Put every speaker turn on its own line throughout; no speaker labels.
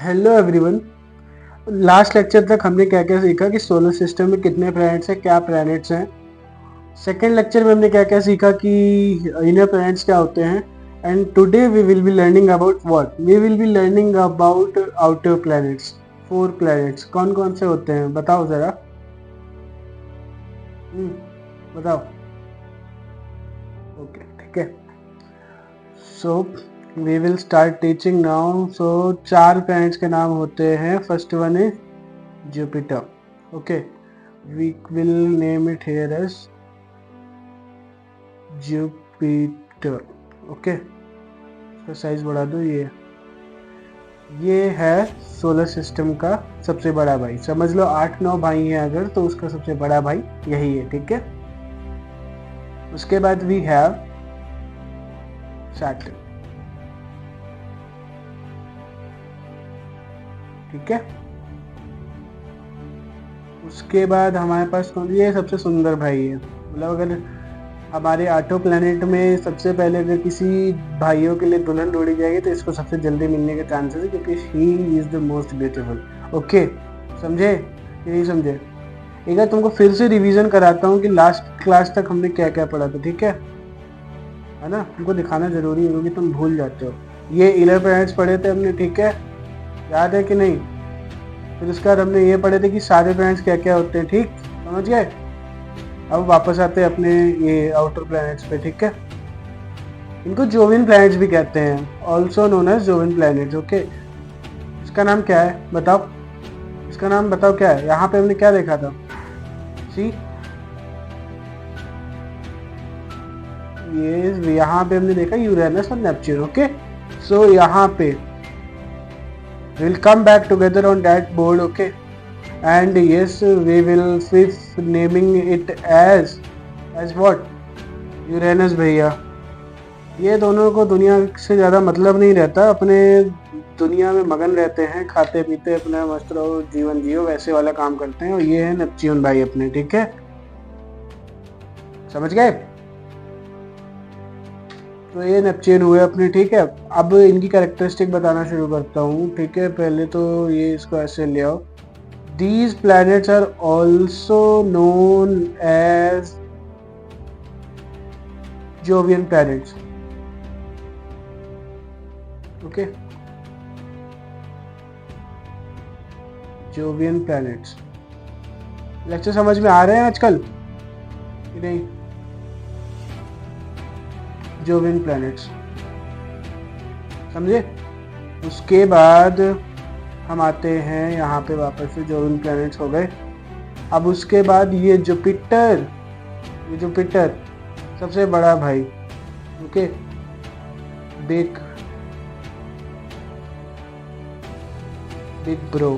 Hello everyone. Last lecture तक हमने क्या क्या सीखा कि सोलर सिस्टम में कितने प्लैनेट्स हैं, क्या प्लैनेट्स हैं। सेकेंड लेक्चर में हमने क्या क्या सीखा कि इनर प्लैनेट्स क्या होते हैं। And today we will be learning about what we will be learning about outer planets. 4 planets कौन कौन से होते हैं बताओ ज़रा। बताओ। ओके ठीक है। So we will start teaching now. So 4 planets के नाम होते हैं। First one is Jupiter. Okay, we will name it here as Jupiter. Okay, इसका साइज बढ़ा दो। ये है सोलर सिस्टम का सबसे बड़ा भाई। समझ लो 8-9 भाई हैं अगर, तो उसका सबसे बड़ा भाई यही है। ठीक है। उसके बाद वी हैव सैटर्न। ठीक है। उसके बाद हमारे पास ये सबसे सुंदर भाई है। मतलब अगर हमारे 8 प्लैनेट में सबसे पहले अगर किसी भाइयों के लिए दुल्हन ढूंढी जाएगी तो इसको सबसे जल्दी मिलने के चांसेस है, क्योंकि he is the most beautiful. Okay, समझे कि नहीं समझे? एक बार तुमको फिर से रिवीजन कराता हूँ कि लास्ट क्लास तक हमने क्या क्या पढ़ा था। ठीक है ना? तुमको दिखाना जरूरी है क्योंकि तुम भूल जाते हो। ये 11 प्लैनेट्स पढ़े थे हमने। ठीक है, याद है कि नहीं? फिर उसके बाद हमने ये पढ़े थे कि सारे प्लैनेट्स क्या क्या होते हैं। ठीक, समझ गए? अब वापस आते हैं अपने ये आउटर प्लैनेट्स पे। ठीक है। इनको जोवियन प्लैनेट्स भी कहते हैं, also known as Jovian planets. Okay, इसका नाम क्या है बताओ? इसका नाम बताओ क्या है? यहाँ पे हमने क्या देखा था? सी, ये यहाँ पे हमने देखा यूरेनस और नेपच्यून। ओके, सो यहाँ पे will come back together on that board. Okay, and yes we will switch naming it as what? Uranus भैया। ये दोनों को दुनिया से ज़्यादा मतलब नहीं रहता, अपने दुनिया में मगन रहते हैं, खाते पीते अपना मस्त रहो, जीवन जियो, वैसे वाला काम करते हैं। और ये है नेपच्यून भाई अपने। ठीक है, समझ गए? तो ये नेपच्यून हुए अपने। ठीक है, अब इनकी कैरेक्टरिस्टिक बताना शुरू करता हूँ। ठीक है, पहले तो ये इसको ऐसे ले आओ। These planets are also known as Jovian planets. Okay, Jovian planets. Lecture समझ में आ रहे हैं आजकल कि नहीं? जोवियन प्लैनेट्स, समझे? उसके बाद हम आते हैं यहाँ पे वापस से। जोवियन प्लैनेट्स हो गए। अब उसके बाद ये जुपिटर सबसे बड़ा भाई। Okay, big bro.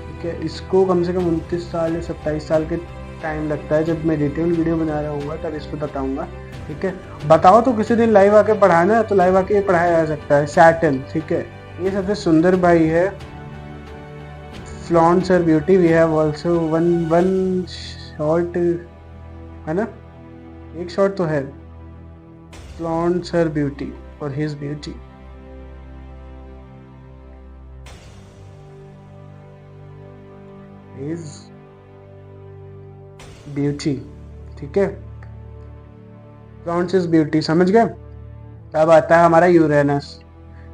ठीक है, इसको कम से कम 29 साल या 27 साल के टाइम लगता है। जब मैं डिटेल वीडियो बना रहा हूँ तब इसको बताऊंगा। ठीक है, बताओ तो किसी दिन लाइव आके पढ़ाना, तो लाइव आके पढ़ाया जा सकता है। सैटर्न, ठीक है, ये सबसे सुंदर भाई है। फ्लॉन्ट्स और beauty we have also one short, है ना? एक शॉर्ट तो है। फ्लॉन्ट्स और ब्यूटी और हिज ब्यूटी। His beauty. ठीक है, फ्लॉन्ट्स हिज ब्यूटी, समझ गए? तब आता है हमारा यूरेनस।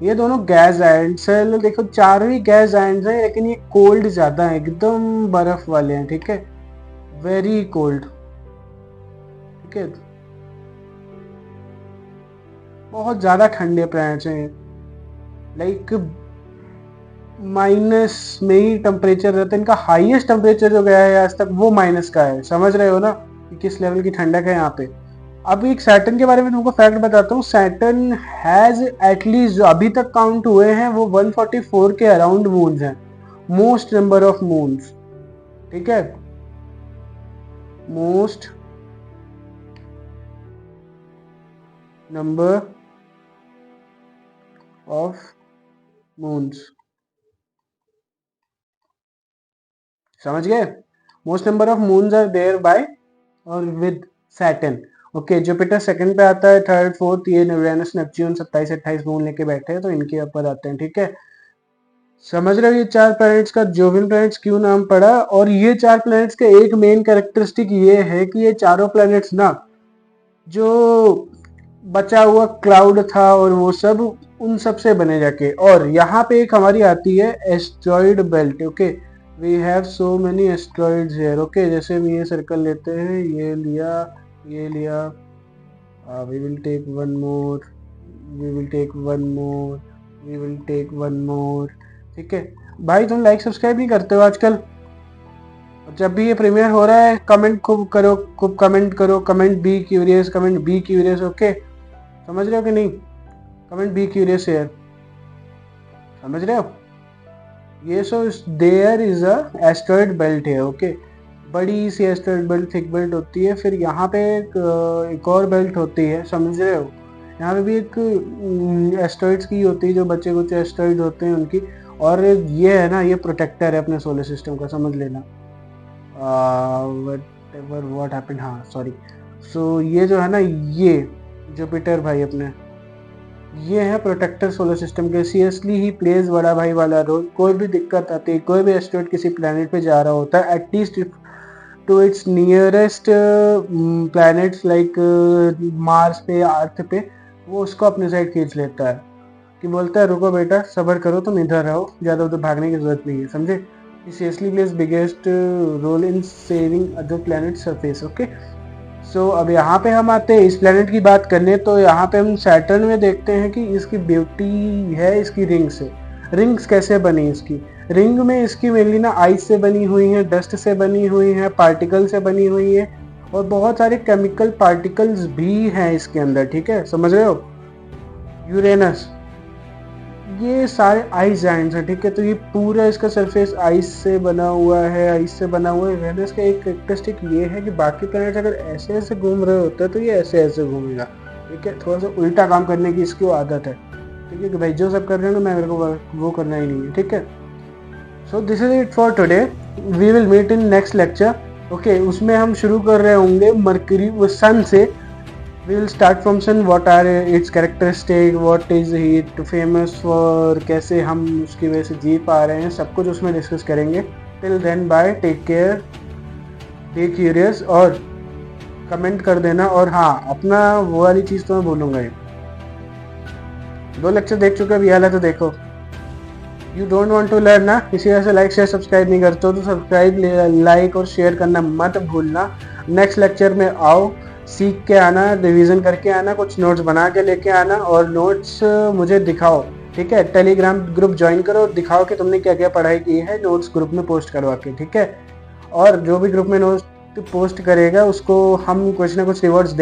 ये दोनों गैस जायंट्स है। देखो, 4 गैस जायंट्स हैं, लेकिन ये कोल्ड ज्यादा है, एकदम बर्फ वाले हैं। ठीक है, वेरी कोल्ड। ठीक है, बहुत ज्यादा ठंडे प्लैनेट्स हैं। लाइक माइनस में ही टेम्परेचर रहता है इनका। हाईएस्ट टेम्परेचर जो गया है आज तक वो माइनस का है। समझ रहे हो ना कि किस लेवल की ठंडक है यहाँ पे? अब एक सैटर्न के बारे में तुमको फैक्ट बताता हूँ। सैटर्न हैज एटलीस्ट, जो अभी तक काउंट हुए हैं, वो 144 के अराउंड मून्स हैं। Most number of moons. ठीक है, मोस्ट नंबर ऑफ मून्स, समझ गए? Most number of moons are there by और with Saturn. Okay, Jupiter second पे आता है, थर्ड फोर्थ ये यूरेनस नेपच्यून 27-28 मून लेके बैठे हैं, तो इनके ऊपर आते हैं। ठीक है, समझ रहे हो ये 4 प्लैनेट्स का जोवियन प्लैनेट्स क्यों नाम पड़ा। और ये 4 प्लैनेट्स के एक मेन कैरेक्टरिस्टिक ये है कि ये चारों प्लैनेट्स ना जो बचा हुआ क्लाउड था और वो सब उन सब से बने जाके। और यहाँ पे एक हमारी आती है asteroid belt. Okay, we have so many asteroids here. Okay, जैसे हम ये सर्कल लेते हैं, ये लिया, ये लिया, we will take one more, we will take one more, we will take one more. ठीक है भाई, तुम लाइक सब्सक्राइब नहीं करते हो आजकल। जब भी ये प्रीमियर हो रहा है कमेंट खूब करो, खूब कमेंट करो, comment be curious, comment be curious. Okay, समझ रहे हो कि नहीं? कमेंट बी क्यूरियस यार, समझ रहे हो? ये so there is a asteroid belt है। ओके, बड़ी सी एस्ट्रॉइड बेल्ट, थिक बेल्ट होती है। फिर यहाँ पे एक और बेल्ट होती है, समझ रहे हो? यहाँ पे भी एक एस्ट्रॉइड्स की होती है, जो बच्चे कुछ एस्ट्रॉइड होते हैं उनकी। और ये है ना, ये प्रोटेक्टर है अपने सोलर सिस्टम का, समझ लेना। व्हाटएवर व्हाट हैपेंड, हाँ सॉरी। सो ये जो है ना, ये जुपिटर भाई अपने, ये है प्रोटेक्टर सोलर सिस्टम के। सीरियसली ही प्लेज बड़ा भाई वाला रोल। कोई भी दिक्कत आती है, कोई भी एस्ट्रॉइड किसी प्लैनेट पे जा रहा होता है, at least to it's nearest planets like Mars पे या अर्थ पे, वो उसको अपने साइड खींच लेता है, कि बोलता है रुको बेटा, सब्र करो, तुम इधर रहो, ज़्यादा उधर भागने की जरूरत नहीं है, समझे? seriously plays biggest role in saving other planet surface। Okay, so अब यहाँ पे हम आते हैं इस प्लेनेट की बात करने। तो यहाँ पे हम सैटर्न में देखते हैं कि इसकी ब्यूटी है इसकी रिंग से। रिंग्स कैसे बनी इसकी? रिंग में इसकी मेनली ना आइस से बनी हुई है, डस्ट से बनी हुई है, पार्टिकल से बनी हुई है, और बहुत सारे केमिकल पार्टिकल्स भी हैं इसके अंदर। ठीक है, समझ रहे हो? यूरेनस, ये सारे आइस जाइंट्स हैं। ठीक है, तो ये पूरा इसका सरफेस आइस से बना हुआ है, आइस से बना हुआ है। वेनस का एक कैरेक्टरिस्टिक ये है कि बाकी प्लैनेट्स अगर ऐसे ऐसे घूम रहे होते हैं तो ये ऐसे ऐसे घूमेगा। ठीक है, थोड़ा सा उल्टा काम करने की इसकी आदत है। ठीक है कि भाई जो सब कर रहे हैं ना, मैं मेरे को वो करना ही नहीं है। ठीक है, so this is it for today, we will meet in next lecture. Okay, उसमें हम शुरू कर रहे होंगे मरकरी, वो सन से। We will start from sun. What are its characteristics? What is it famous for? कैसे हम उसकी वजह से जी पा रहे हैं, सब कुछ उसमें डिस्कस करेंगे। Till then, bye, take care, be curious, और कमेंट कर देना। और हाँ, अपना वो वाली चीज़ तो मैं बोलूँगा ही, 2 लेक्चर देख चुके अभी हाल है तो देखो। You don't want to learn ना, इसी वजह से लाइक शेयर सब्सक्राइब नहीं करते हो, तो सब्सक्राइब, लाइक और शेयर करना मत भूलना। नेक्स्ट लेक्चर में आओ, सीख के आना, रिवीजन करके आना, कुछ नोट्स बना के लेके आना, और नोट्स मुझे दिखाओ। ठीक है, टेलीग्राम ग्रुप ज्वाइन करो, दिखाओ कि तुमने क्या क्या पढ़ाई की है, नोट्स ग्रुप में पोस्ट करवा के। ठीक है, और जो भी ग्रुप में नोट्स पोस्ट करेगा उसको हम कुछ ना कुछ रिवॉर्ड्स